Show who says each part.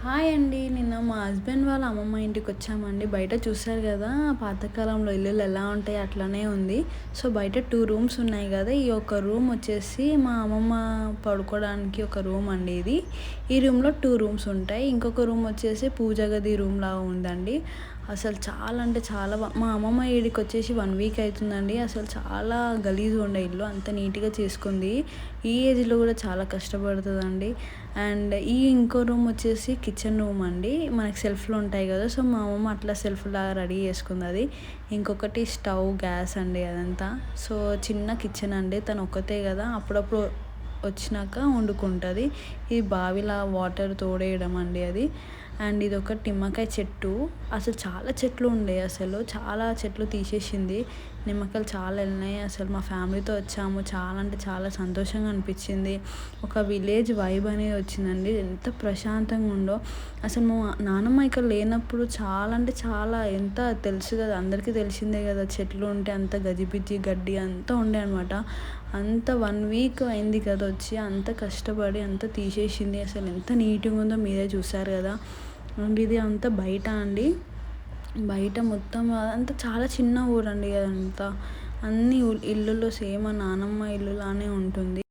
Speaker 1: Hi అండి. నిన్న మా హస్బెండ్ వాళ్ళ అమ్మమ్మ ఇంటికి వచ్చామండి. బయట చూసారు కదా, పాతకాలంలో ఇల్లులు ఎలా ఉంటాయి అట్లనే ఉంది. సో బయట 2 రూమ్స్ ఉన్నాయి కదా, ఈ ఒక రూమ్ వచ్చేసి మా అమ్మమ్మ పడుకోవడానికి ఒక రూమ్ అండి ఇది. ఈ రూమ్లో 2 రూమ్స్ ఉంటాయి. ఇంకొక రూమ్ వచ్చేసి పూజ గది రూమ్ లాగా ఉందండి. అసలు చాలా అంటే చాలా మా అమ్మమ్మ ఈడికి వచ్చేసి 1 వీక్ అవుతుందండి. అసలు చాలా గలీజ్గా ఉండే ఇల్లు, అంత నీట్గా చేసుకుంది. ఈ ఏజ్లో కూడా చాలా కష్టపడుతుందండి. అండ్ ఈ ఇంకో రూమ్ వచ్చేసి కిచెన్ రూమ్ అండి. మనకి సెల్ఫ్లు ఉంటాయి కదా, సో మా అమ్మమ్మ అట్లా సెల్ఫ్ లాగా రెడీ చేసుకుంది అది. ఇంకొకటి స్టవ్, గ్యాస్ అండి అదంతా. సో చిన్న కిచెన్ అండి, తను ఒక్కతే కదా, అప్పుడప్పుడు వచ్చినాక వండుకుంటుంది. ఈ బావిలా వాటర్ తోడేయడం అండి అది. అండ్ ఇది ఒక నిమ్మకాయ చెట్టు. అసలు చాలా చెట్లు ఉండే, అసలు చాలా చెట్లు తీసేసింది. నిమ్మకాయలు చాలా వెళ్ళినాయి. అసలు మా ఫ్యామిలీతో వచ్చాము, చాలా అంటే చాలా సంతోషంగా అనిపించింది. ఒక విలేజ్ వైబ్ అనేది వచ్చిందండి. ఎంత ప్రశాంతంగా ఉందో అసలు. మా నానమ్మ ఇక్కడ లేనప్పుడు చాలా అంటే చాలా, ఎంత తెలుసు కదా, అందరికీ తెలిసిందే కదా, చెట్లు ఉంటే అంత గజిబిజి గడ్డి అంతా ఉండే అనమాట. అంత 1 వీక్ అయింది కదా వచ్చి, అంత కష్టపడి అంత తీసేసింది. అసలు ఎంత నీట్గా ఉందో మీరే చూసారు కదా. అండ్ ఇది అంతా బయట అండి. బయట మొత్తం అంతా చాలా చిన్న ఊరండి అదంతా. అన్ని ఇల్లులు సేమ్ మా నానమ్మ ఇల్లులానే ఉంటుంది.